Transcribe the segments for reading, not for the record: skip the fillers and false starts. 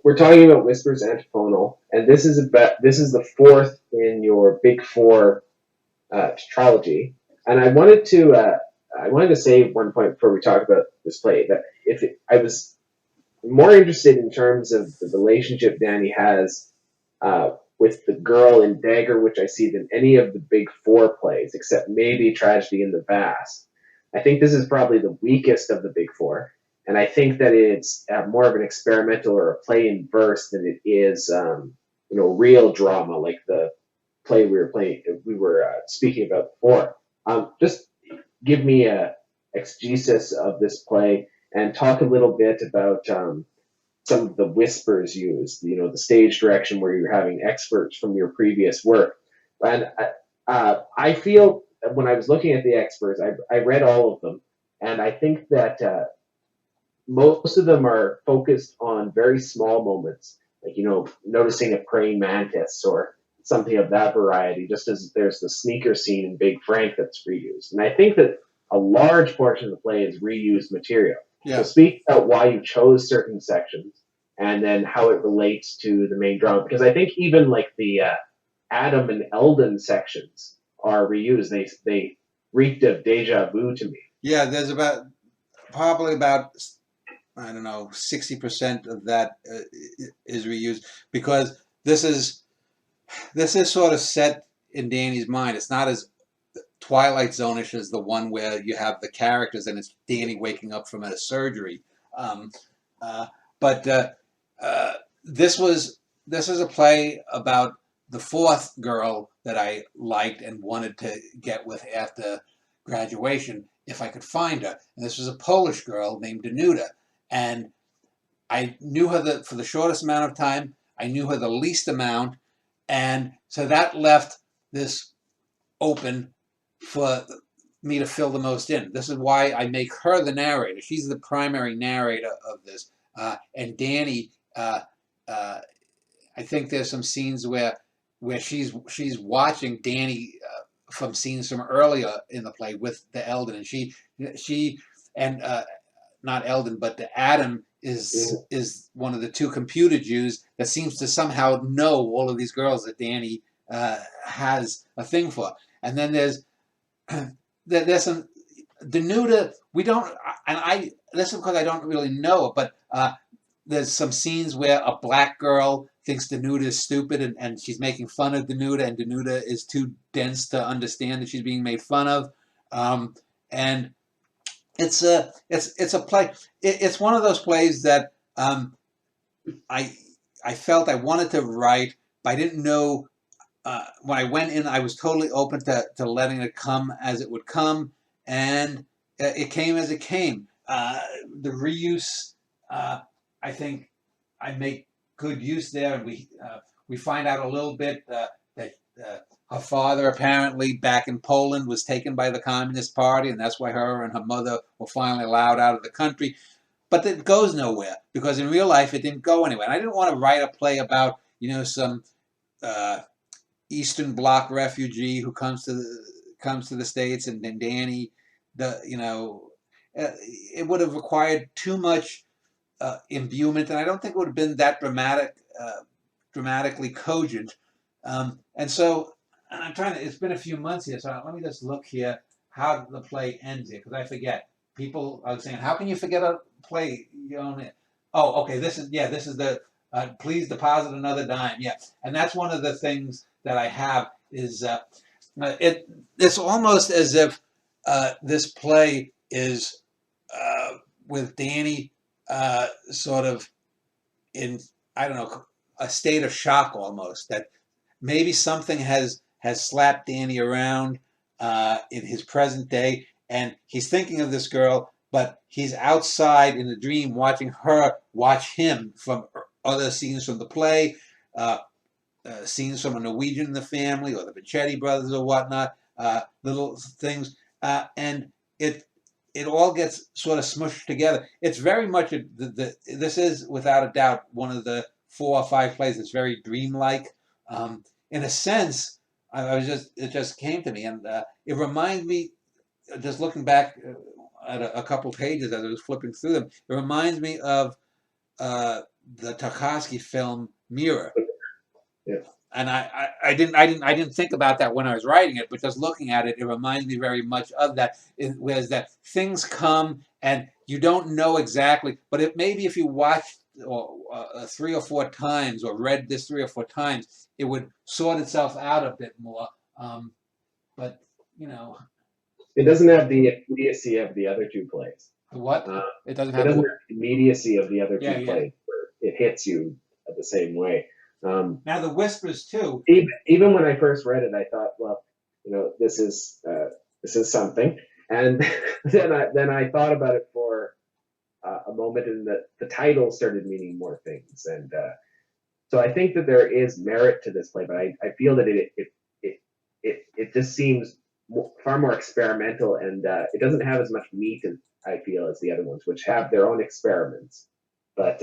we're talking about Whispers Antiphonal, and this is the fourth in your Big Four trilogy. And I wanted to say at one point before we talk about this play that I was more interested in terms of the relationship Danny has with the girl in Dagger, which I see than any of the Big Four plays, except maybe Tragedy in the Vast. I think this is probably the weakest of the Big Four, and I think that it's more of an experimental or a play in verse than it is, real drama like the play we were speaking about before. Just give me a exegesis of this play and talk a little bit about some of the whispers used, the stage direction where you're having experts from your previous work. And I feel when I was looking at the experts, I read all of them, and I think that most of them are focused on very small moments, like, noticing a praying mantis or something of that variety, just as there's the sneaker scene in Big Frank that's reused. And I think that a large portion of the play is reused material. Yeah. So speak about why you chose certain sections and then how it relates to the main drama. Because I think even like the Adam and Eldon sections are reused. They reeked of deja vu to me. Yeah, there's probably about, I don't know, 60% of that is reused, because this is sort of set in Danny's mind. It's not as Twilight Zone-ish as the one where you have the characters and it's Danny waking up from a surgery. But this is a play about the fourth girl that I liked and wanted to get with after graduation if I could find her. And this was a Polish girl named Danuta. And I knew her for the shortest amount of time. I knew her the least amount. And so that left this open for me to fill the most in. This is why I make her the narrator. She's the primary narrator of this. And Danny, I think there's some scenes where she's watching Danny from scenes from earlier in the play with the Eldon, and she and not Eldon, but the Adam is one of the two computer Jews that seems to somehow know all of these girls that Danny has a thing for. And then there's some Danuta. We don't, and this is because I don't really know, but there's some scenes where a black girl thinks Danuta is stupid, and she's making fun of Danuta, and Danuta is too dense to understand that she's being made fun of. And it's a play. It's one of those plays that I felt I wanted to write, but I didn't know. When I went in, I was totally open to letting it come as it would come, and it came as it came. The reuse, I think I make good use there, and we find out a little bit that her father apparently back in Poland was taken by the Communist Party, and that's why her and her mother were finally allowed out of the country. But it goes nowhere, because in real life it didn't go anywhere. And I didn't want to write a play about some Eastern Bloc refugee who comes to the States, and then Danny, it would have required too much imbuement, and I don't think it would have been that dramatically cogent. And so, and I'm trying to. It's been a few months here, so let me just look here how the play ends here, because I forget. People are saying, "How can you forget a play you own it?" Oh, okay. This is the please deposit another dime. Yeah, and that's one of the things that I have is it's almost as if this play is with Danny sort of in, I don't know, a state of shock almost, that maybe something has slapped Danny around in his present day, and he's thinking of this girl, but he's outside in a dream watching her watch him from other scenes from the play, scenes from a Norwegian in the family or the Bichetti brothers or whatnot, little things, and it all gets sort of smushed together. It's very much this is without a doubt one of the 4 or 5 plays that's very dreamlike. In a sense, it just came to me, and it reminds me, just looking back at a couple pages as I was flipping through them, it reminds me of the Tarkovsky film Mirror. Yeah. And I didn't think about that when I was writing it, but just looking at it, it reminds me very much of that. Whereas that things come and you don't know exactly, but maybe if you watched three or four times or read this three or four times, it would sort itself out a bit more. But you know, It doesn't have the immediacy of the other two plays. what Uh, it doesn't it have doesn't the have the immediacy of the other yeah, two yeah. plays where it hits you the same way. Now the whispers too. Even when I first read it, I thought, well, this is something, and then I thought about it for a moment, and the title started meaning more things, and so I think that there is merit to this play, but I feel that it just seems far more experimental, and it doesn't have as much meat, as I feel, as the other ones, which have their own experiments, but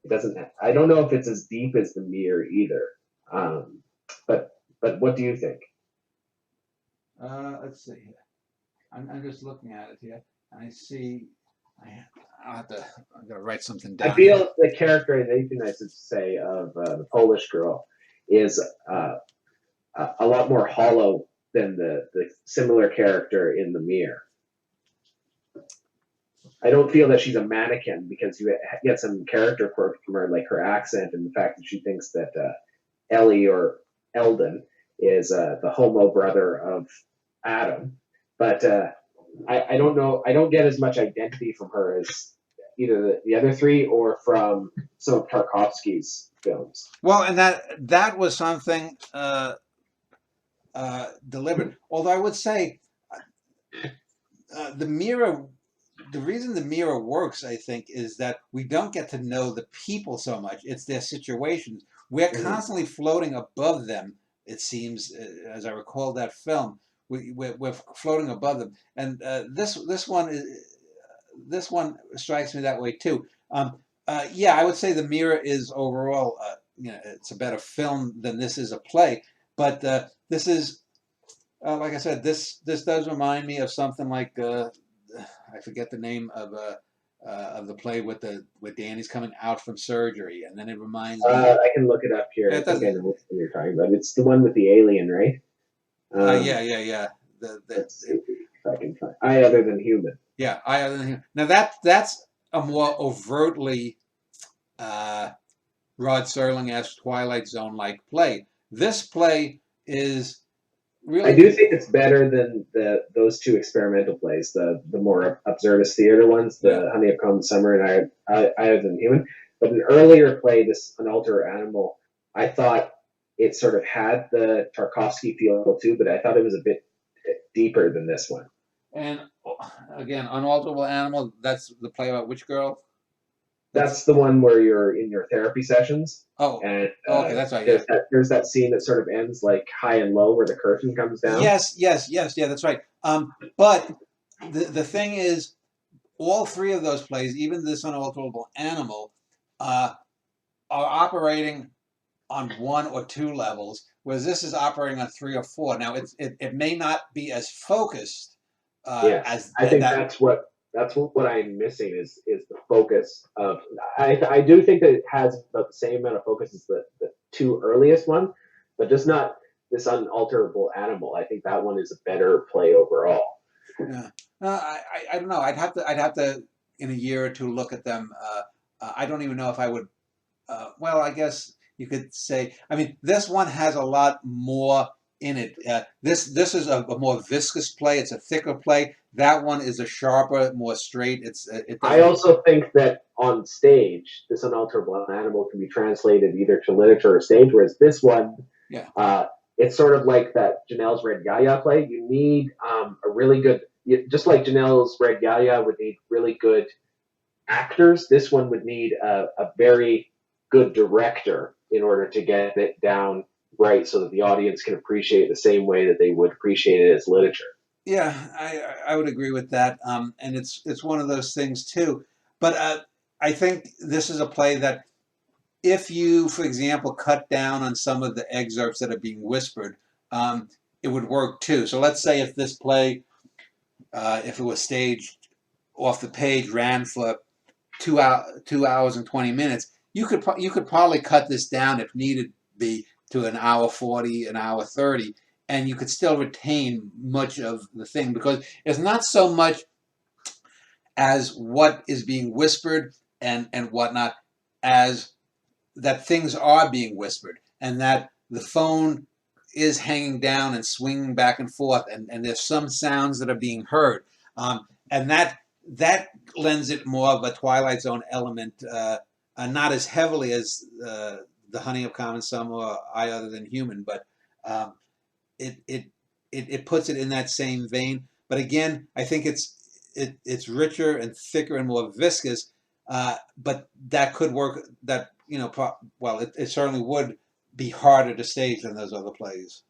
it doesn't. I don't know if it's as deep as the Mirror either. Um, but what do you think? Let's see here. I'm just looking at it here, and I see. I'm gonna write something I down here. feel the characterization, I should say, of the Polish girl is a lot more hollow than the similar character in the Mirror. I don't feel that she's a mannequin because you get some character quirk from her, like her accent and the fact that she thinks that Ellie or Eldon is the homo brother of Adam. But I don't know. I don't get as much identity from her as either the other three or from some of Tarkovsky's films. Well, and that was something deliberate. Although I would say the Mirror. The reason the Mirror works, I think, is that we don't get to know the people so much. It's their situations. We're constantly floating above them, it seems, as I recall that film. We're floating above them. And this one strikes me that way too. Yeah, I would say the Mirror is overall, it's a better film than this is a play. But this is, like I said, this does remind me of something like I forget the name of the play with Danny's coming out from surgery, and then it reminds me. I can look it up here. It I think doesn't. I know what you're talking about. It's the one with the alien, right? Yeah, yeah, yeah. Let's see if I can find I Other Than Human. Yeah, I other than now that's a more overtly uh, Rod Serling-esque Twilight Zone-like play. This play is I really do think it's better than those two experimental plays, the more absurdist theater ones, yeah. the Honey Come Summer and I Other Than Human. But an earlier play, this An Alter Animal, I thought it sort of had the Tarkovsky feel too, but I thought it was a bit deeper than this one. And again, Unalterable Animal. That's the play about which girl? That's the one where you're in your therapy sessions, Oh, and okay, that's right. Yeah. there's that scene that sort of ends like high and low, where the curtain comes down. Yes, yes, yes, yeah, that's right. But the thing is, all three of those plays, even this Unalterable Animal, are operating on one or two levels, whereas this is operating on three or four. Now, it may not be as focused Yes, as I think that. that's what I'm missing is the focus of. I do think that it has about the same amount of focus as the two earliest ones, but just not this Unalterable Animal. I think that one is a better play overall. Yeah. No, I don't know. I'd have to in a year or two look at them. I don't even know if I would. Well, I guess you could say. I mean, this one has a lot more in it. This is a more viscous play. It's a thicker play. That one is a sharper, more straight. It I doesn't. also think that on stage, this Unalterable Animal can be translated either to literature or stage, whereas this one, Yeah. it's sort of like that Janelle's Red Yaya play. You need a really good, just like Janelle's Red Yaya would need really good actors, this one would need a very good director in order to get it down right so that the audience can appreciate it the same way that they would appreciate it as literature. Yeah, I would agree with that. And it's one of those things too. But I think this is a play that if you, for example, cut down on some of the excerpts that are being whispered, it would work too. So let's say if this play, if it was staged off the page, ran for 2 hours and 20 minutes, you could probably cut this down if needed be to an hour 40, an hour 30, and you could still retain much of the thing because it's not so much as what is being whispered and whatnot as that things are being whispered and that the phone is hanging down and swinging back and forth and there's some sounds that are being heard and that lends it more of a Twilight Zone element, not as heavily as the Honey of Common Summer or I Other Than Human, but um, it, it it puts it in that same vein. But again, I think it's richer and thicker and more viscous. But that could work. That well, it certainly would be harder to stage than those other plays.